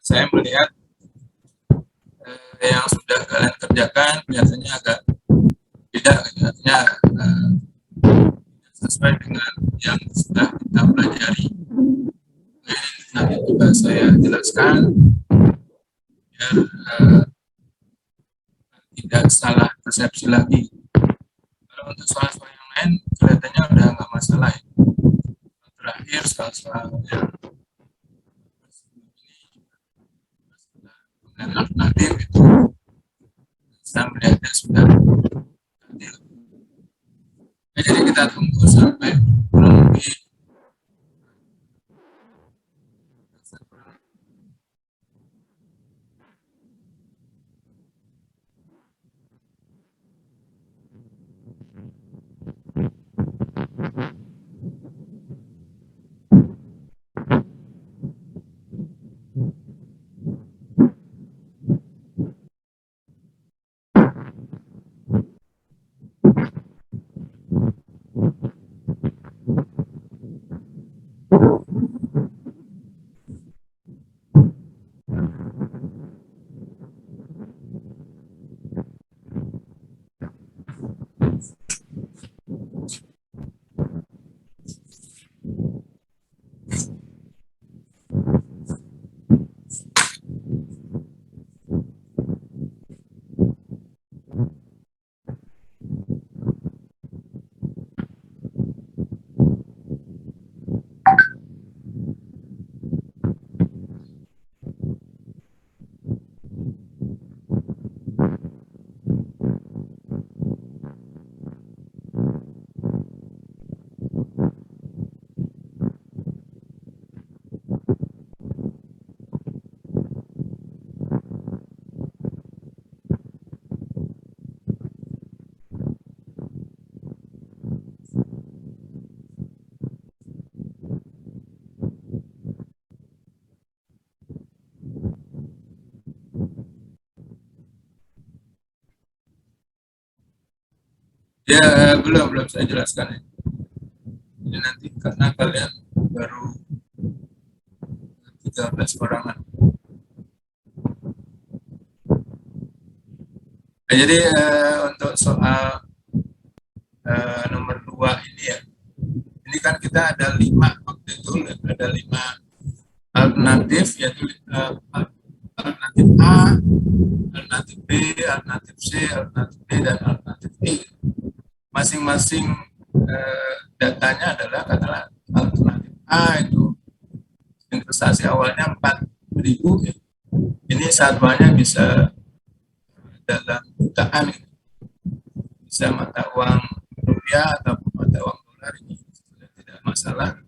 Saya melihat yang sudah kalian kerjakan biasanya agak tidak, artinya sesuai dengan yang sudah kita pelajari. Nanti juga saya jelaskan biar tidak salah persepsi lagi. Kalau untuk soal-soal yang lain kelihatannya udah nggak masalah ya. Terakhir soal-soal yang alternatif itu saya melihatnya sudah adil. Nah, jadi kita tunggu sampai kurang lebih ya belum saya jelaskan ya. Jadi nanti karena kalian baru 13 orangan. Nah, jadi untuk soal nomor 2 ini ya, ini kan kita ada 5 waktu itu, ada 5 alternatif, yaitu alternatif A, alternatif B, alternatif C, alternatif D, dan alternatif E. Masing-masing datanya adalah katakanlah alternatif A itu investasi awalnya 4.000 ya. Ini satuannya bisa dalam jutaan, bisa mata uang rupiah atau mata uang dolar, ini tidak masalah.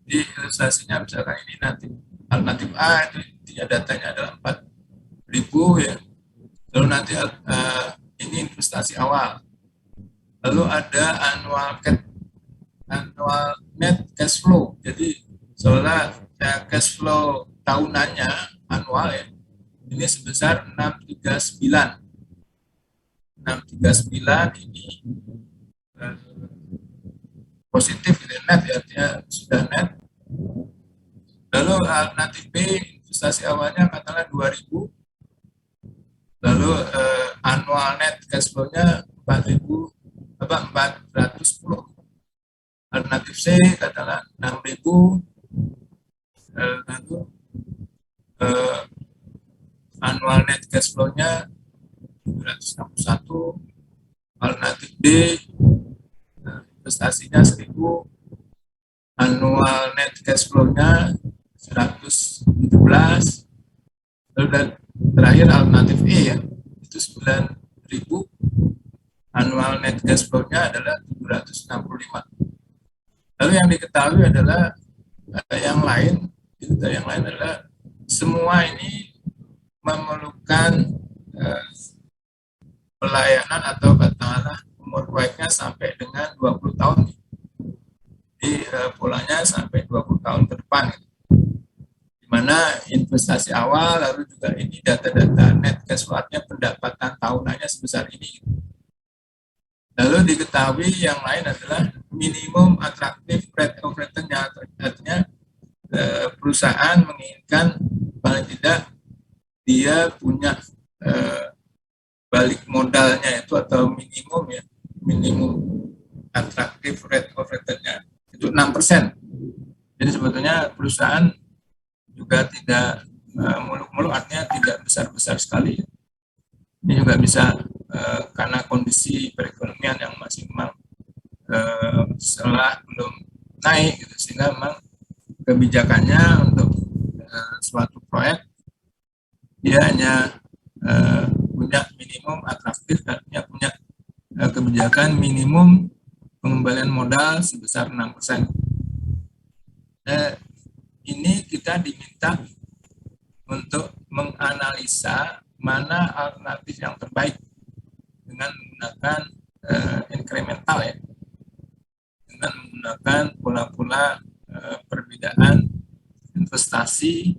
Di ilustrasinya misalkan ini nanti alternatif A itu datanya adalah 4.000 ya. Lalu nanti ini investasi awal. Lalu ada annual net cash flow. Jadi soalnya cash flow tahunannya annual ya, ini sebesar 639. 639 ini positif, net ya, artinya sudah net. Lalu alternatif B investasi awalnya katakanlah 2.000. Lalu annual net cash flow-nya 410. Alternatif C katakanlah 6.000. Lalu annual net cash flow-nya 761. Alternatif D investasinya 1.000, annual net cash flow-nya 117. Lalu dan terakhir alternatif E ya, itu 9.000, annual net cash flow-nya adalah 765. Lalu yang diketahui adalah yang lain adalah semua ini memerlukan pelayanan atau katakanlah umur proyeknya sampai dengan 20 tahun. Jadi polanya sampai 20 tahun ke depan. Di mana investasi awal, lalu juga ini data-data net cash flow-nya, pendapatan tahunannya sebesar ini. Lalu diketahui yang lain adalah minimum attractive rate of return-nya, artinya perusahaan menginginkan paling tidak dia punya balik modalnya itu atau minimum atraktif rate of return-nya itu 6%. Jadi sebetulnya perusahaan juga tidak muluk-muluk, artinya tidak besar-besar sekali. Ini juga bisa karena kondisi perekonomian yang masih memang setelah belum naik gitu, sehingga memang kebijakannya untuk suatu proyek dia hanya punya minimum atraktif, artinya punya kebijakan minimum pengembalian modal sebesar 6%. Ini kita diminta untuk menganalisa mana alternatif yang terbaik dengan menggunakan incremental ya, dengan menggunakan pola-pola perbedaan investasi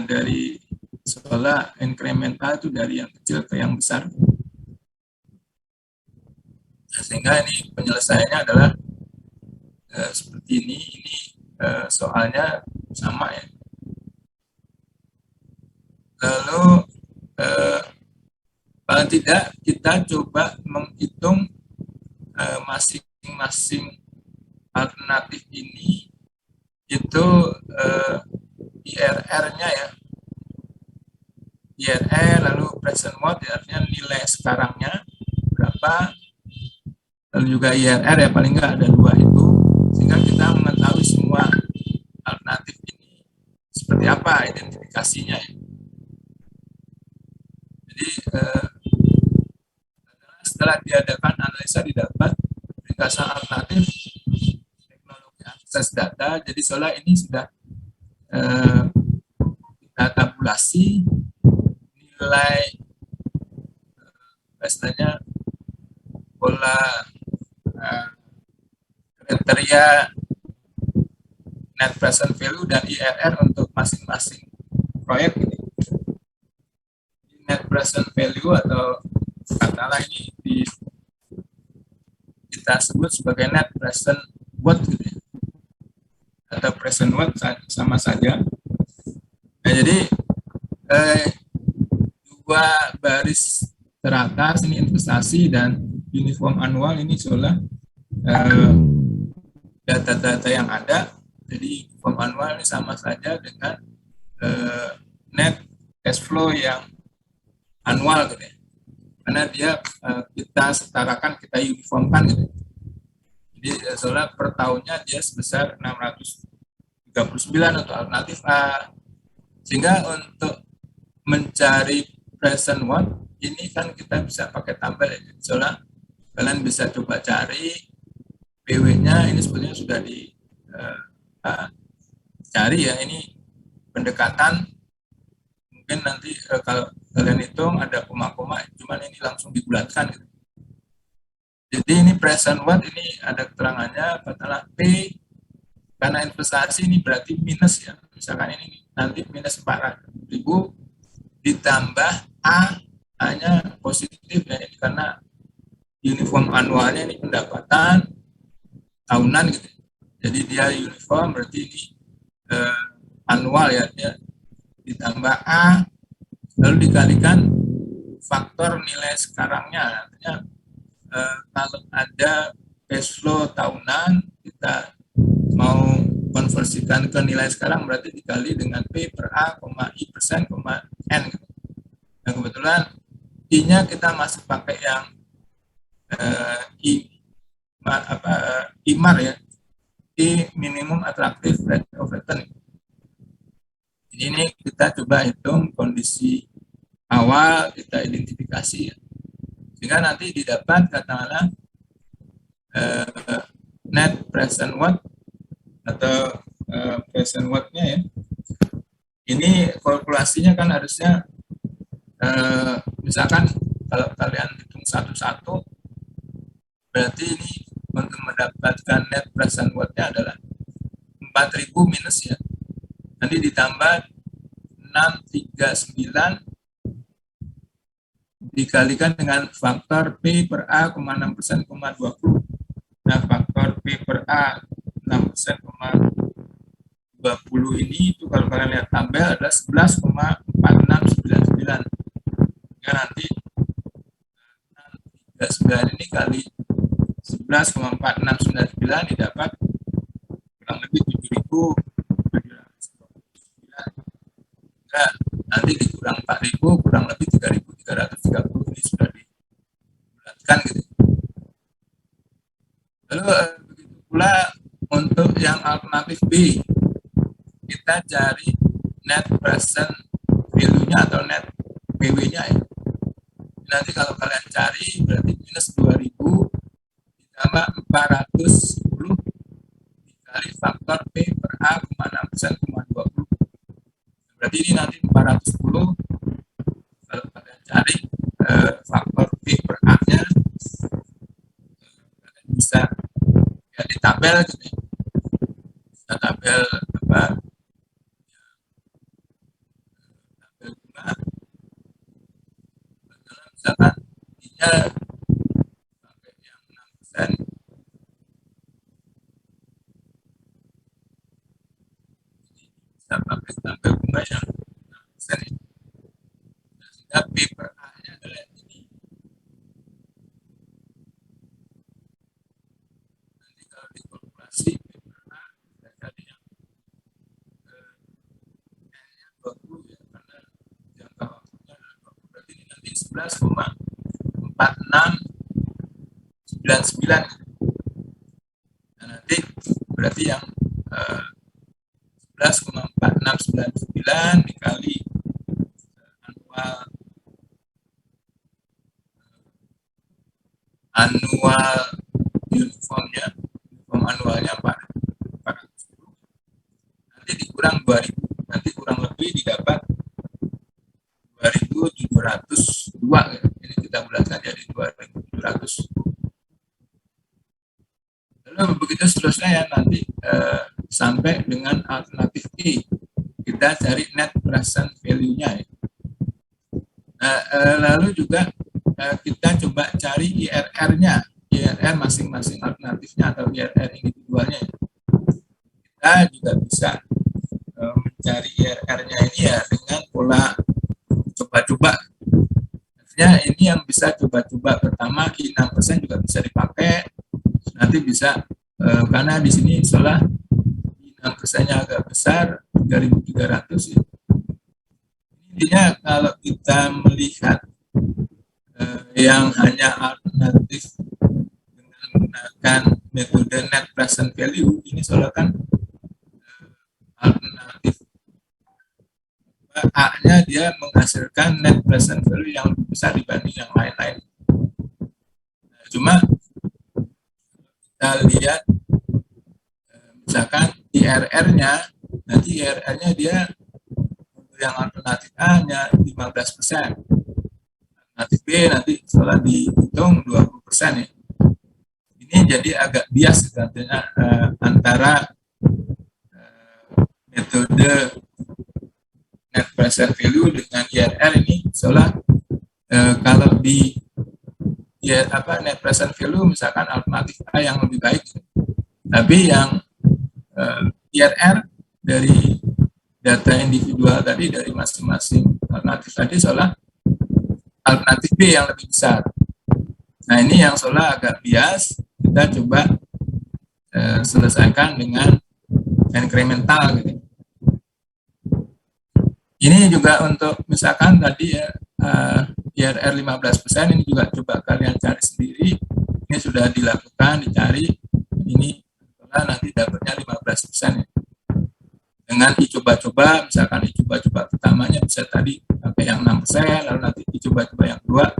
dari seolah incremental itu dari yang kecil ke yang besar. Sehingga ini penyelesaiannya adalah seperti ini soalnya sama ya. Lalu paling tidak kita coba menghitung masing-masing alternatif ini itu IRR-nya ya, IRR lalu present worth ya, artinya nilai sekarangnya berapa, lalu juga IRR ya, paling nggak ada dua itu, sehingga kita mengetahui semua alternatif ini seperti apa identifikasinya ya. Jadi setelah diadakan analisa didapat ringkasan alternatif teknologi akses data, jadi seolah ini sudah kita tabulasi nilai biasanya pola kriteria net present value dan IRR untuk masing-masing proyek ini. Net present value atau katakanlah ini kita sebut sebagai net present worth gitu ya, atau present worth sama saja. Nah, jadi dua baris teratas ini investasi dan uniform annual ini seolah data-data yang ada. Jadi uniform annual ini sama saja dengan net cash flow yang annual gitu ya. Karena dia kita setarakan, kita uniformkan gitu. Jadi seolah per tahunnya dia sebesar 639 untuk alternatif A. Sehingga untuk mencari present worth ini kan kita bisa pakai tabel ya. Seolah kalian bisa coba cari PW-nya, ini sebetulnya sudah cari ya, ini pendekatan. Mungkin nanti kalau kalian hitung ada koma-koma, cuman ini langsung dibulatkan gitu. Jadi ini present worth ini ada keterangannya, katakanlah P karena investasi ini berarti minus ya, misalkan ini nanti minus 400.000 ditambah A hanya positif ya, ini karena uniform annualnya ini pendapatan tahunan gitu. Jadi dia uniform berarti ini annual ya, dia ditambah A lalu dikalikan faktor nilai sekarangnya. Artinya kalau ada cash flow tahunan kita mau konversikan ke nilai sekarang berarti dikali dengan P per A, I persen, N gitu. Nah kebetulan I-nya kita masih pakai yang IMAR ya, I minimum attractive rate of return. Ini kita coba hitung kondisi awal, kita identifikasi ya. Sehingga nanti didapat katakanlah net present worth atau present worth-nya ya. Ini kalkulasinya kan harusnya misalkan kalau kalian hitung satu-satu berarti ini untuk mendapatkan net present worth-nya adalah 4.000 minus ya. Nanti ditambah 639 dikalikan dengan faktor P per A, 6%, 20. Nah, faktor P per A 6%, 20 ini itu kalau kalian lihat tabel ada 11,4699. Ya nanti 39 ini kali 11,4699 didapat kurang lebih 7.729. Nah, nanti dikurang 4.000 kurang lebih 3.330 ini sudah dibulatkan gitu. Lalu begitu pula untuk yang alternatif B, kita cari net present value-nya atau net PW-nya ya. Nanti kalau kalian cari berarti minus 2000 ditambah 410 dikali faktor P per A, 6%,20. Berarti ini nanti 410 kalau kalian cari faktor P per A-nya kalian bisa ya di tabel gitu ya. Bisa tabel apa? Tabel bunga. Misalkan ini pakai yang 6%. Bisa pakai tabel bunga yang 6% ini. Sehingga P per A-nya adalah ini. Nanti kalau dikalkulasi P per A jadi yang N-nya 20 ya, karena jangka waktunya 20. Berarti ini nanti 11,4699. Nah, nanti berarti yang 11,4699 dikali annual uniformnya, uniform annualnya 410, nanti dikurang 2000, nanti kurang lebih didapat 2702 gitu. Ini kita bulatkan jadi 2700. Lalu begitu seterusnya ya nanti sampai dengan alternatif E, kita cari net present value-nya ya. Nah, lalu juga kita coba cari IRR-nya, IRR masing-masing alternatifnya atau IRR individualnya. Kita juga bisa mencari IRR-nya ini ya dengan pola coba-coba. Artinya ini yang bisa coba-coba pertama I6% juga bisa dipakai. Nanti bisa karena di sini salah I6%-nya agak besar 3.300 ya. Intinya kalau kita melihat yang hanya alternatif dengan menggunakan metode net present value, ini soalnya kan alternatif A-nya dia menghasilkan net present value yang lebih besar dibanding yang lain-lain. Nah, cuma kita lihat misalkan IRR-nya, nanti IRR-nya dia untuk yang alternatif A-nya 15%. Alternatif B nanti setelah dihitung 20% ya. Ini jadi agak bias artinya antara metode net present value dengan IRR ini seolah kalau di ya net present value misalkan alternatif A yang lebih baik, tapi yang IRR dari data individual tadi dari masing-masing alternatif tadi seolah alternatif B yang lebih besar. Nah ini yang seolah agak bias, kita coba selesaikan dengan incremental gitu. Ini juga untuk misalkan tadi ya IRR 15%, ini juga coba kalian cari sendiri. Ini sudah dilakukan, dicari. Ini nanti dapatnya 15% ya. Dengan dicoba-coba, misalkan dicoba-coba pertamanya bisa tadi pakai yang 6%, lalu nanti dicoba-coba yang kedua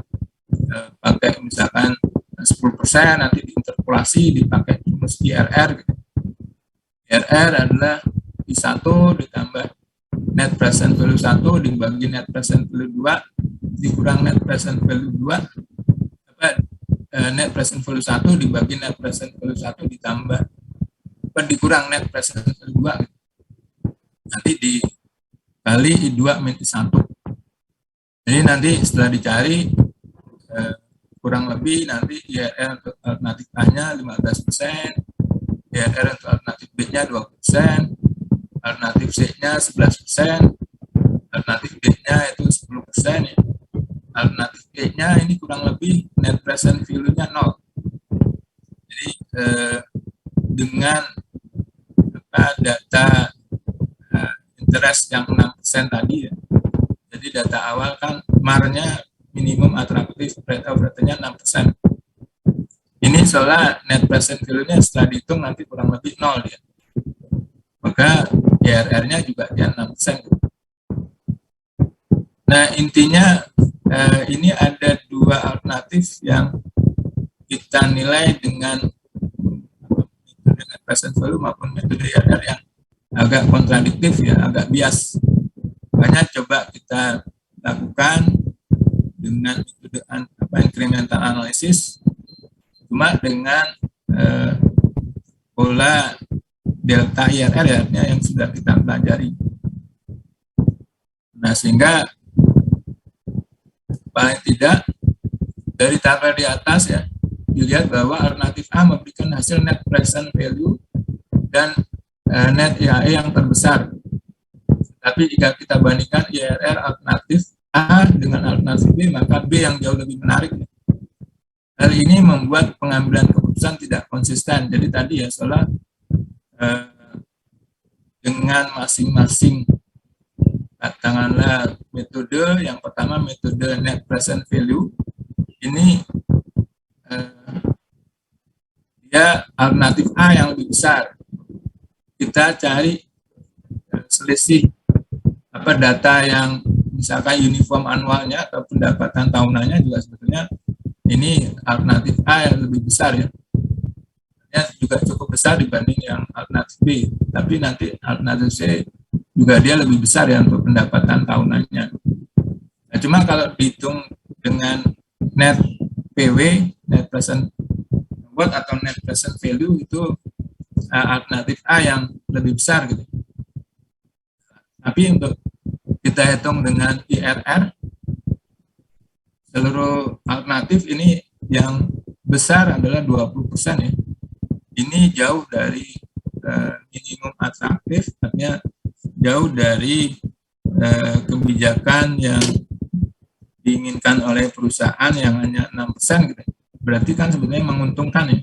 pakai misalkan 10%, nanti diinterpolasi dipakai rumus IRR gitu. IRR adalah I1 ditambah net present value 1 dibagi net present value 2 dikurang net present value 2 net present value 1 dibagi net present value 1 ditambah dikurang net present value 2 nanti dikali I2 min I1. Jadi nanti setelah dicari kurang lebih nanti IRR untuk alternatif A-nya 15%, IRR untuk alternatif B-nya 20%, alternatif C-nya 11%, alternatif D-nya itu 10% ya. Alternatif E-nya ini kurang lebih net present value-nya 0. Jadi dengan data interest yang 6% tadi ya. Jadi data awal kan MAR-nya minimum atraktif rate of return-nya 6%. Ini soalnya net present value-nya setelah dihitung nanti kurang lebih 0 ya. Maka IRR-nya juga dia 6%. Nah, intinya ini ada dua alternatif yang kita nilai dengan metode net present value maupun metode IRR yang agak kontradiktif ya, agak bias. Makanya coba kita lakukan dengan metode incremental analysis, cuma dengan pola delta IRR ya, yang sudah kita pelajari. Nah, sehingga paling tidak dari tabel di atas ya, dilihat bahwa alternatif A memberikan hasil net present value dan net IAE yang terbesar. Tapi jika kita bandingkan IRR alternatif A dengan alternatif B, maka B yang jauh lebih menarik. Hal ini membuat pengambilan keputusan tidak konsisten. Jadi tadi ya, soalnya dengan masing-masing katakanlah metode, yang pertama metode net present value, ini dia alternatif A yang lebih besar. Kita cari selisih data yang misalkan uniform annualnya atau pendapatan tahunannya juga sebetulnya ini alternatif A yang lebih besar ya. Juga cukup besar dibanding yang alternatif B. Tapi nanti alternatif C juga dia lebih besar ya untuk pendapatan tahunannya. Nah, cuma kalau dihitung dengan net PW, net present worth atau net present value, itu alternatif A yang lebih besar gitu. Tapi untuk kita hitung dengan IRR, seluruh alternatif ini yang besar adalah 20% ya. Ini jauh dari minimum atraktif, artinya jauh dari kebijakan yang diinginkan oleh perusahaan yang hanya 6% gitu. Berarti kan sebenarnya menguntungkan ya.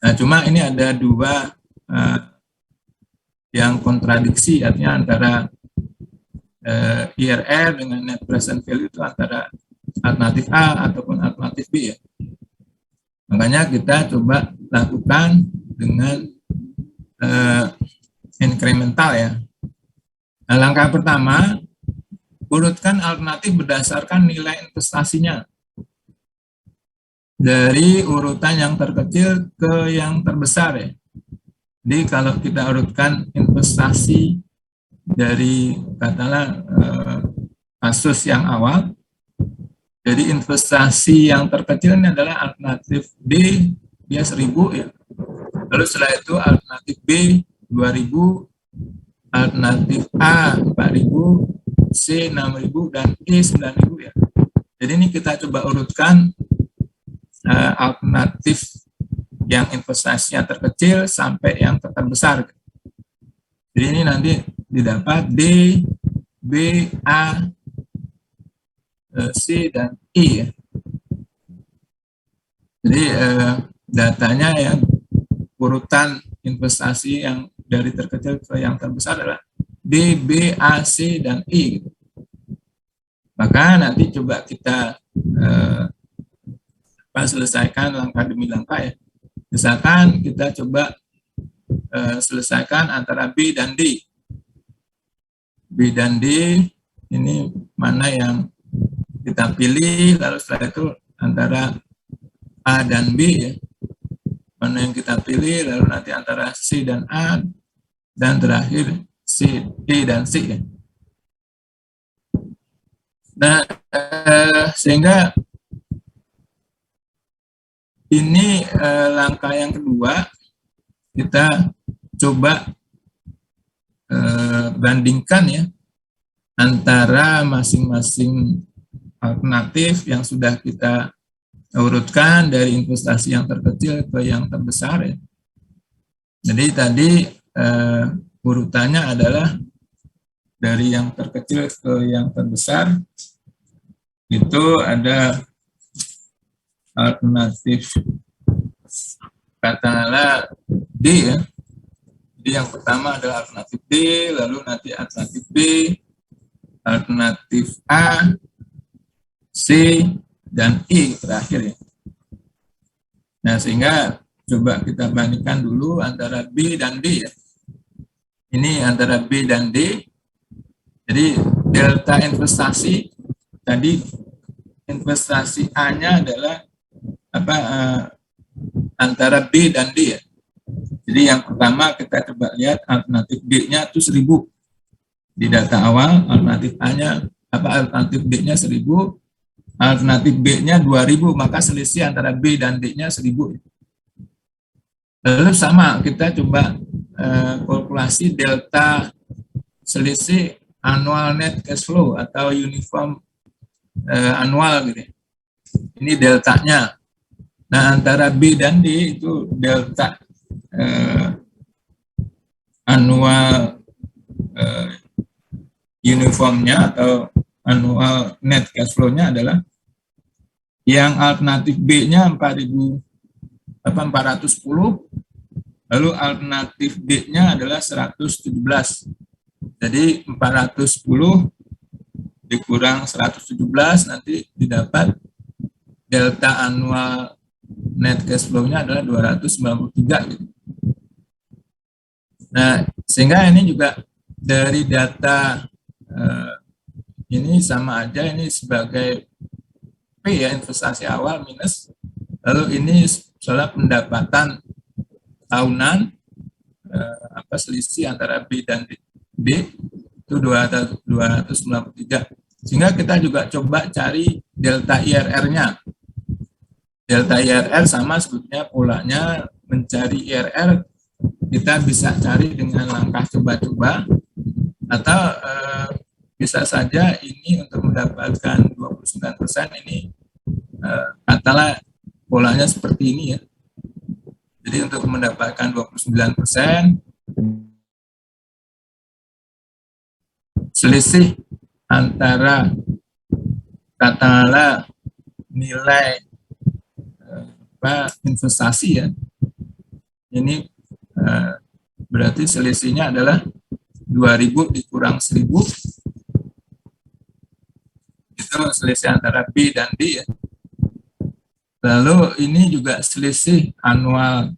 Nah, cuma ini ada dua yang kontradiksi, artinya antara IRR dengan net present value itu antara alternatif A ataupun alternatif B ya. Makanya kita coba lakukan dengan incremental ya. Nah, langkah pertama, urutkan alternatif berdasarkan nilai investasinya dari urutan yang terkecil ke yang terbesar ya. Jadi kalau kita urutkan investasi dari katakanlah kasus yang awal, jadi investasi yang terkecil ini adalah alternatif D, dia 1.000 ya. Lalu setelah itu alternatif B 2.000, alternatif A 4.000, C 6.000 dan E 9.000 ya. Jadi ini kita coba urutkan alternatif yang investasinya terkecil sampai yang terbesar. Jadi ini nanti didapat D, B, A, C, dan I ya. Jadi datanya ya, urutan investasi yang dari terkecil ke yang terbesar adalah D, B, A, C, dan I gitu. Maka nanti coba kita selesaikan langkah demi langkah ya. Misalkan kita coba selesaikan antara B dan D. B dan D ini mana yang kita pilih, lalu setelah itu antara A dan B ya, mana yang kita pilih, lalu nanti antara C dan A, dan terakhir C, D dan C ya. Nah, sehingga ini langkah yang kedua, kita coba bandingkan ya antara masing-masing alternatif yang sudah kita urutkan dari investasi yang terkecil ke yang terbesar ya. Jadi tadi urutannya adalah dari yang terkecil ke yang terbesar. Itu ada alternatif katakanlah D ya. Jadi yang pertama adalah alternatif D, lalu nanti alternatif B, alternatif A, C, dan E terakhir ya. Nah, sehingga coba kita bandingkan dulu antara B dan D ya. Ini antara B dan D. Jadi delta investasi tadi, investasi A-nya adalah apa, antara B dan D ya. Jadi yang pertama kita coba lihat alternatif D-nya itu 1000 di data awal, alternatif A-nya alternatif D-nya 1000, alternatif B-nya 2000, maka selisih antara B dan D-nya 1000. Lalu sama kita coba kalkulasi delta selisih annual net cash flow atau uniform annual gitu. Ini deltanya. Nah, antara B dan D itu delta annual uniformnya atau annual net cash flow-nya adalah yang alternatif B-nya 4.410, lalu alternatif D-nya adalah 117. Jadi 410 dikurang 117 nanti didapat delta annual net cash flow-nya adalah 293 gitu. Nah, sehingga ini juga dari data ini sama aja, ini sebagai P ya, investasi awal minus, lalu ini soal pendapatan tahunan, selisih antara B dan D itu 293. Sehingga kita juga coba cari delta IRR-nya. Delta IRR sama sebetulnya polanya mencari IRR kita bisa cari dengan langkah coba-coba, atau bisa saja ini untuk mendapatkan 29% ini katakanlah polanya seperti ini ya. Jadi untuk mendapatkan 29%, selisih antara katakanlah nilai investasi ya, ini berarti selisihnya adalah 2000 dikurang 1000, itu selisih antara B dan D ya. Lalu ini juga selisih annual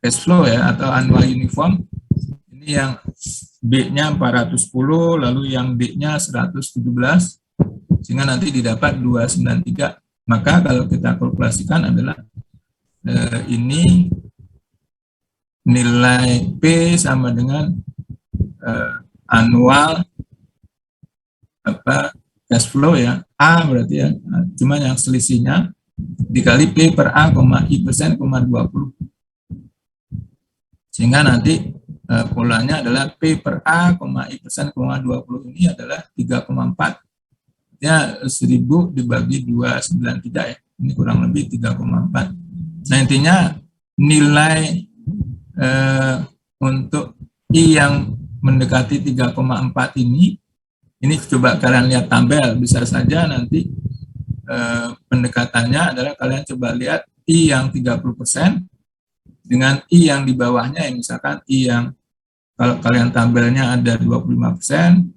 cash flow ya, atau annual uniform. Ini yang B-nya 410, lalu yang D-nya 117, sehingga nanti didapat 293. Maka kalau kita kalkulasikan adalah ini nilai P sama dengan annual cash flow ya, A berarti ya, cuma yang selisihnya dikali P per A, I persen, 20. Sehingga nanti polanya adalah P per A, I persen, 20 ini adalah 3,4. Ya 1000 dibagi 293 ya, ini kurang lebih 3,4. Nah, intinya nilai untuk I yang mendekati 3,4 ini coba kalian lihat tabel, bisa saja nanti pendekatannya adalah kalian coba lihat I yang 30% dengan I yang di bawahnya, yang misalkan I yang kalau kalian tabelnya ada 25%,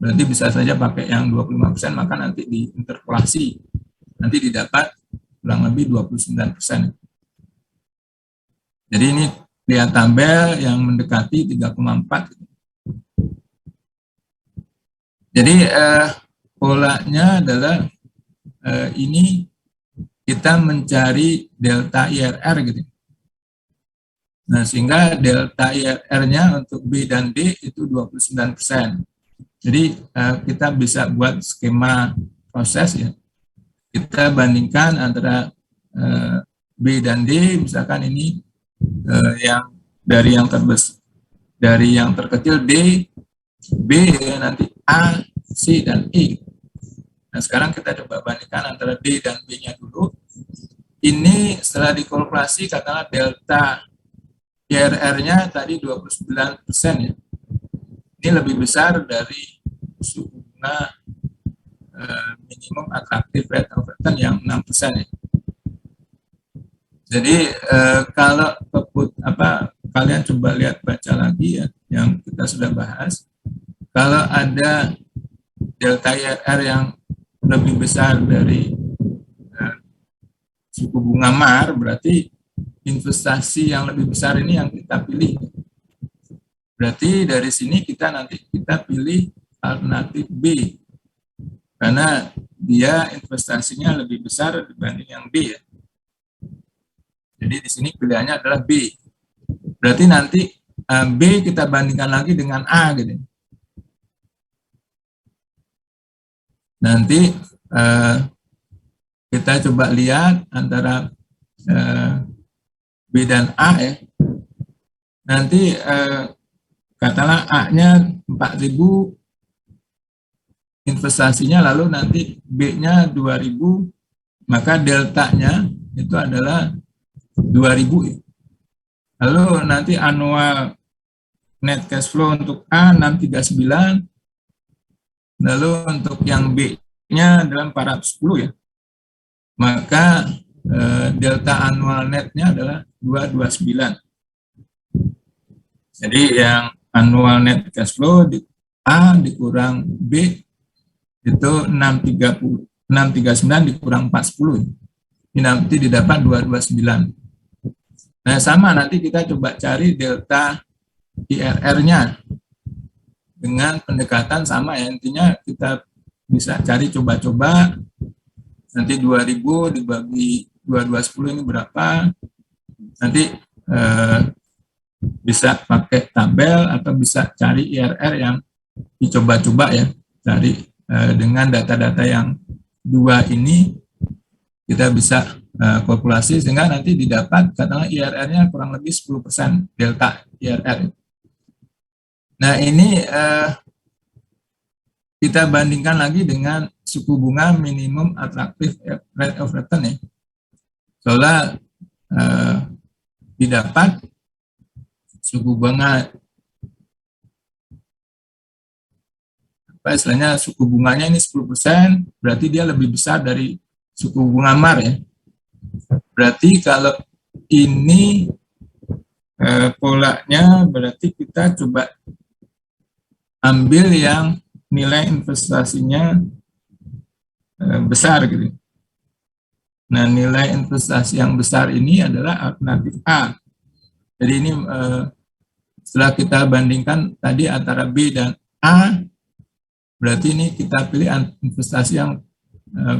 berarti bisa saja pakai yang 25%, maka nanti diinterpolasi, nanti didapat kurang lebih 29%. Jadi ini lihat tabel yang mendekati 3,4. Jadi polanya adalah ini kita mencari delta IRR gitu. Nah, sehingga delta IRR-nya untuk B dan D itu 29%. Jadi kita bisa buat skema proses ya. Kita bandingkan antara B dan D, misalkan ini yang dari yang terkecil D, B ya, nanti A, C, dan E. Nah, sekarang kita coba bandingkan antara D dan B-nya dulu. Ini setelah dikalkulasi katakanlah delta IRR-nya tadi 29% ya. Ini lebih besar dari suku bunga minimum attractive rate of return yang 6% ya. Jadi kalau kalian coba lihat baca lagi ya yang kita sudah bahas. Kalau ada delta IRR yang lebih besar dari suku bunga MAR, berarti investasi yang lebih besar ini yang kita pilih. Berarti dari sini kita pilih alternatif B karena dia investasinya lebih besar dibanding yang B ya. Jadi di sini pilihannya adalah B. Berarti nanti B kita bandingkan lagi dengan A gitu. Nanti kita coba lihat antara B dan A ya. Nanti katakanlah A-nya 4.000 investasinya, lalu nanti B-nya 2.000, maka deltanya itu adalah 2.000. Lalu nanti annual net cash flow untuk A 639, lalu untuk yang B-nya adalah 410 ya. Maka delta annual netnya adalah 229. Jadi yang annual net cash flow di A dikurang B itu 639 dikurang 410. Ini nanti didapat 229. Nah, sama nanti kita coba cari delta IRR-nya dengan pendekatan sama ya. Intinya kita bisa cari coba-coba. Nanti 2000 dibagi 2210 ini berapa? Nanti bisa pakai tabel atau bisa cari IRR yang dicoba-coba ya. Cari dengan data-data yang dua ini kita bisa kalkulasi sehingga nanti didapat katakanlah IRR-nya kurang lebih 10% delta IRR. Nah, ini kita bandingkan lagi dengan suku bunga minimum attractive rate of return ya. Soalnya didapat suku bunga istilahnya suku bunganya ini 10%, berarti dia lebih besar dari suku bunga MAR ya. Berarti kalau ini polanya berarti kita coba ambil yang nilai investasinya besar gitu. Nah, nilai investasi yang besar ini adalah alternatif A. Jadi ini setelah kita bandingkan tadi antara B dan A, berarti ini kita pilih investasi yang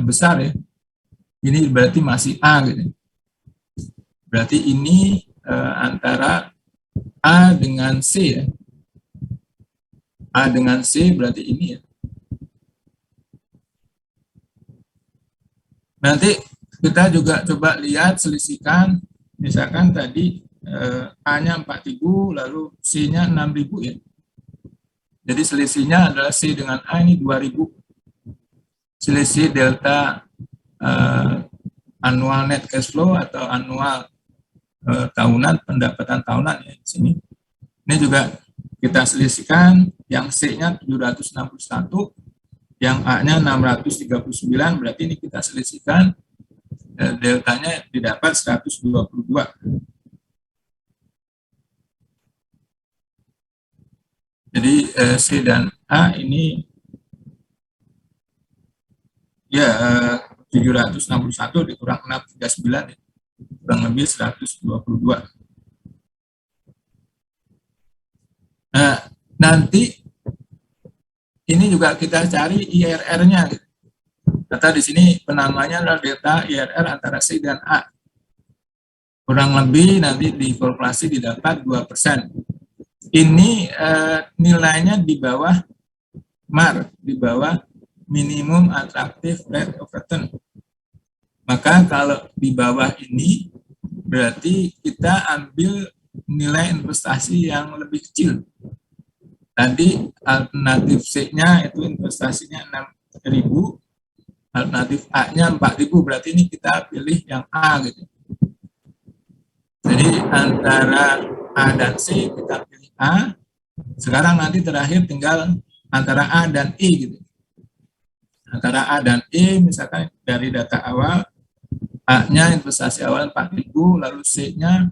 besar ya. Ini berarti masih A gitu. Berarti ini antara A dengan C ya. A dengan C berarti ini ya. Nanti kita juga coba lihat selisihkan, misalkan tadi A-nya 4.000 lalu C-nya 6.000 ya. Jadi selisihnya adalah C dengan A ini 2.000. Selisih delta annual net cash flow atau annual tahunan, pendapatan tahunan ya di sini. Ini juga kita selisihkan, yang C-nya 761, yang A-nya 639, berarti ini kita selisihkan, deltanya didapat 122. Jadi C dan A ini ya 761 dikurang 639 ya, kurang lebih 122. Nah, nanti ini juga kita cari IRR-nya. Kata di sini penamanya adalah delta IRR antara C dan A. Kurang lebih nanti dikalkulasi didapat 2%. Ini nilainya di bawah MAR, di bawah minimum attractive rate of return. Maka kalau di bawah ini berarti kita ambil nilai investasi yang lebih kecil. Tadi alternatif C-nya itu investasinya 6.000, alternatif A-nya 4.000, berarti ini kita pilih yang A gitu. Jadi antara A dan C kita pilih A. Sekarang nanti terakhir tinggal antara A dan E gitu. Antara A dan E misalkan dari data awal A-nya investasi awal 4.000, lalu C-nya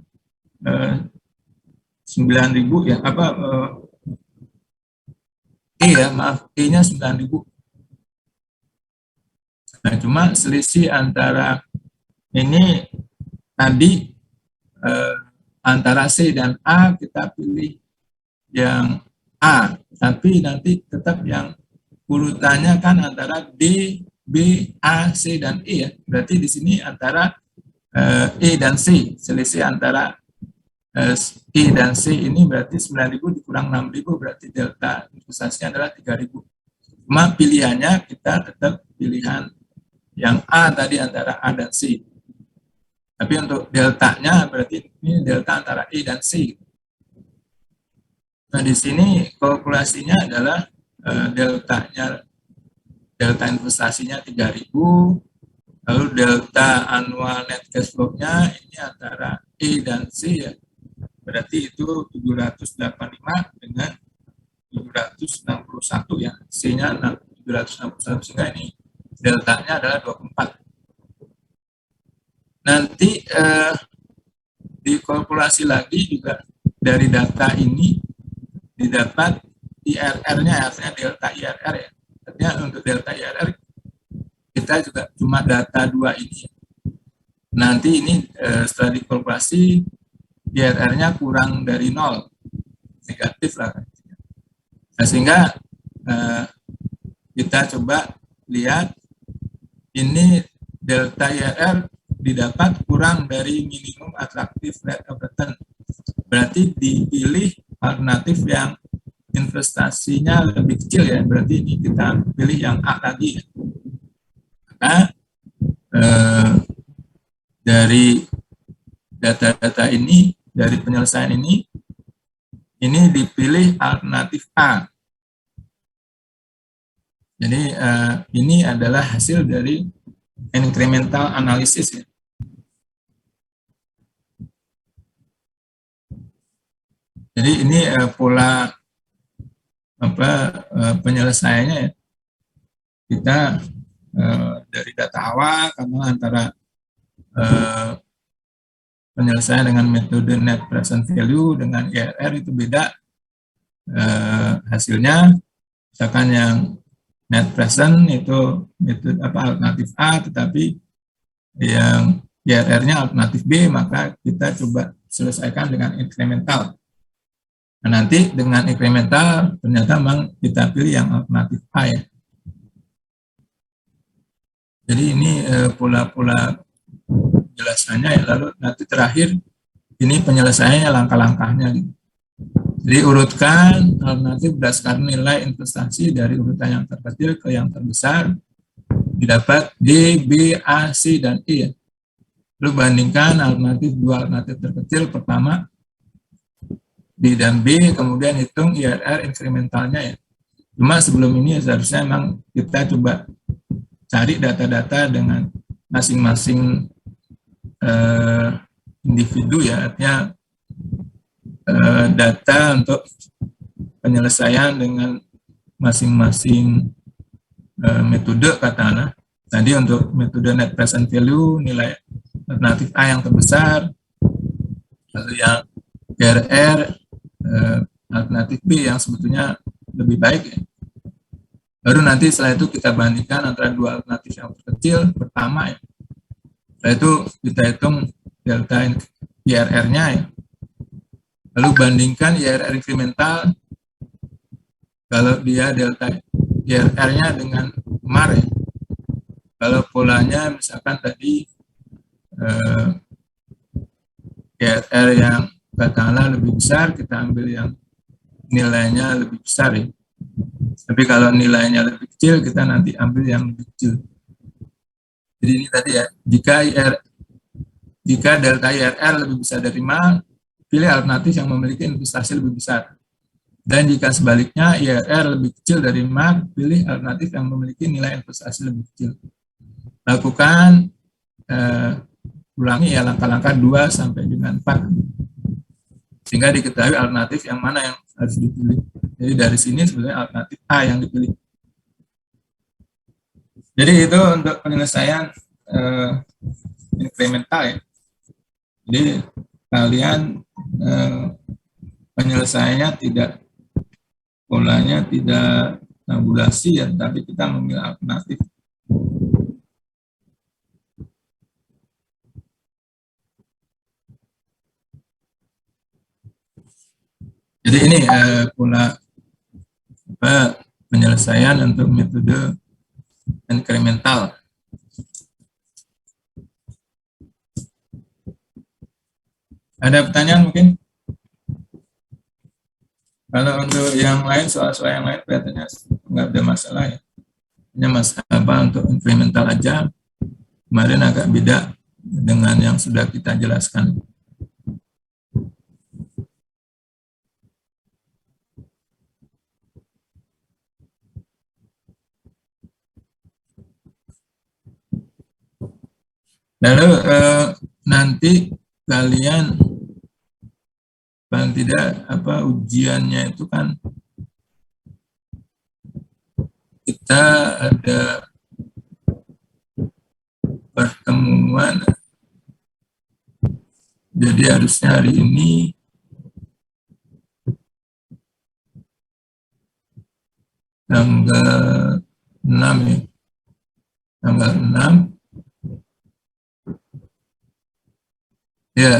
9.000 ya, E-nya 9.000. Nah, cuma selisih antara ini tadi antara C dan A kita pilih yang A, tapi nanti tetap yang urutannya kan antara D, B, A, C, dan E ya. Berarti di sini antara E dan C, selisih antara E dan C ini berarti 9.000 dikurang 6.000, berarti delta investasinya adalah 3.000. Cuma pilihannya kita tetap pilihan yang A tadi antara A dan C. Tapi untuk deltanya berarti ini delta antara E dan C. Nah, di sini kalkulasinya adalah delta investasinya 3.000, lalu delta annual net cash flow-nya ini antara E dan C ya. Berarti itu 785 dengan 761 ya. C-nya 761, sehingga ini deltanya adalah 24. Nanti dikalkulasi lagi juga dari data ini didapat IRR-nya, artinya delta IRR ya. Artinya untuk delta IRR kita juga cuma data dua ini. Nanti ini setelah dikalkulasi IRR-nya kurang dari 0, negatif lah. Nah, sehingga kita coba lihat ini delta IRR didapat kurang dari minimum attractive rate of return. Berarti dipilih alternatif yang investasinya lebih kecil ya. Berarti ini kita pilih yang A tadi. Maka dari data-data ini, dari penyelesaian ini dipilih alternatif A. Jadi ini adalah hasil dari incremental analysis ya. Jadi ini pola penyelesaiannya ya. Kita dari data awal karena antara penyelesaian dengan metode net present value dengan IRR itu beda hasilnya. Misalkan yang net present itu metode alternatif A, tetapi yang IRR-nya alternatif B, maka kita coba selesaikan dengan incremental. Nah, nanti dengan incremental ternyata memang kita pilih yang alternatif A ya. Jadi ini pola-pola penjelasannya ya. Lalu nanti terakhir ini penyelesaiannya langkah-langkahnya. Jadi urutkan alternatif berdasarkan nilai investasi dari urutan yang terkecil ke yang terbesar, didapat D, B, A, C, dan E ya. Lalu bandingkan alternatif dua alternatif terkecil, pertama D dan B, kemudian hitung IRR incrementalnya ya. Cuma sebelum ini seharusnya memang kita coba cari data-data dengan masing-masing individu ya, artinya data untuk penyelesaian dengan masing-masing metode katakanlah. Tadi untuk metode net present value nilai alternatif A yang terbesar, lalu yang IRR alternatif B yang sebetulnya lebih baik ya. Baru nanti setelah itu kita bandingkan antara dua alternatif yang terkecil pertama ya. Setelah itu kita hitung delta IRR-nya ya. Lalu bandingkan IRR incremental kalau dia delta IRR-nya dengan MAR ya. Kalau polanya misalkan tadi IRR yang katakanlah lebih besar, kita ambil yang nilainya lebih besar ya. Tapi kalau nilainya lebih kecil, kita nanti ambil yang lebih kecil. Jadi ini tadi ya, jika delta IRR lebih besar dari MAR, pilih alternatif yang memiliki investasi lebih besar. Dan jika sebaliknya IRR lebih kecil dari MAR, pilih alternatif yang memiliki nilai investasi lebih kecil. Lakukan ulangi ya langkah-langkah 2 sampai dengan 4, sehingga diketahui alternatif yang mana yang harus dipilih. Jadi dari sini sebenarnya alternatif A yang dipilih. Jadi itu untuk penyelesaian inkremental ya. Jadi kalian penyelesaiannya tidak, polanya tidak tabulasi ya, tapi kita memilih alternatif. Jadi ini pola penyelesaian untuk metode inkremental. Ada pertanyaan mungkin? Kalau untuk yang lain, soal-soal yang lain kelihatannya nggak ada masalah ya. Hanya masalah untuk inkremental aja. Kemarin agak beda dengan yang sudah kita jelaskan. Lalu nanti kalian paling tidak ujiannya itu kan kita ada pertemuan, jadi harusnya hari ini tanggal 6 ya, tanggal 6 ya,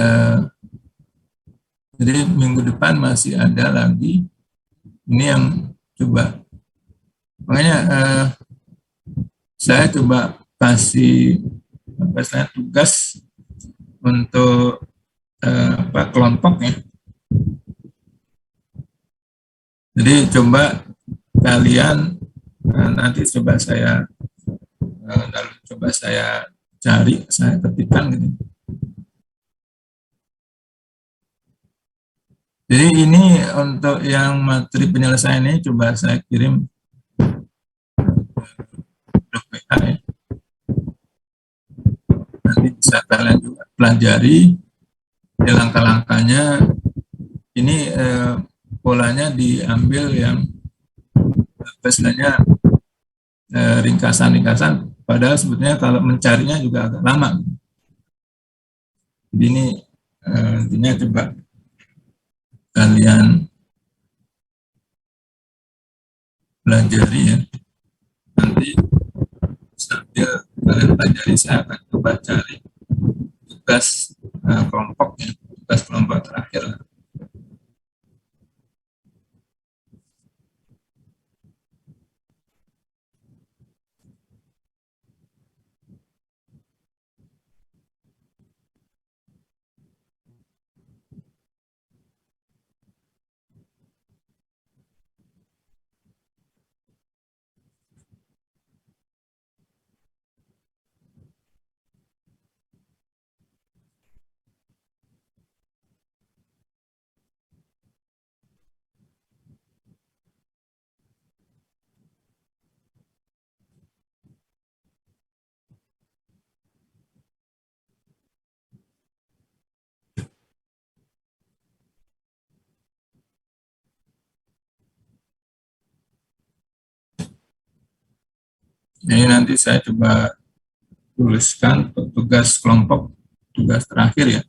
jadi minggu depan masih ada lagi. Ini yang coba, makanya saya coba kasih tugas untuk kelompoknya. Jadi coba kalian nanti coba saya cari, saya ketikkan gitu. Jadi ini untuk yang materi penyelesaian ini coba saya kirim grup WA ya. Nanti bisa kalian juga pelajari ya, langkah-langkahnya. Ini polanya diambil yang biasanya ringkasan-ringkasan, padahal sebetulnya kalau mencarinya juga agak lama. Jadi ini intinya coba kalian pelajari ya. Nanti sambil kalian pelajari, saya akan coba cari tugas kelompoknya, tugas kelompok terakhir. Jadi nanti saya coba tuliskan tugas kelompok, tugas terakhir ya.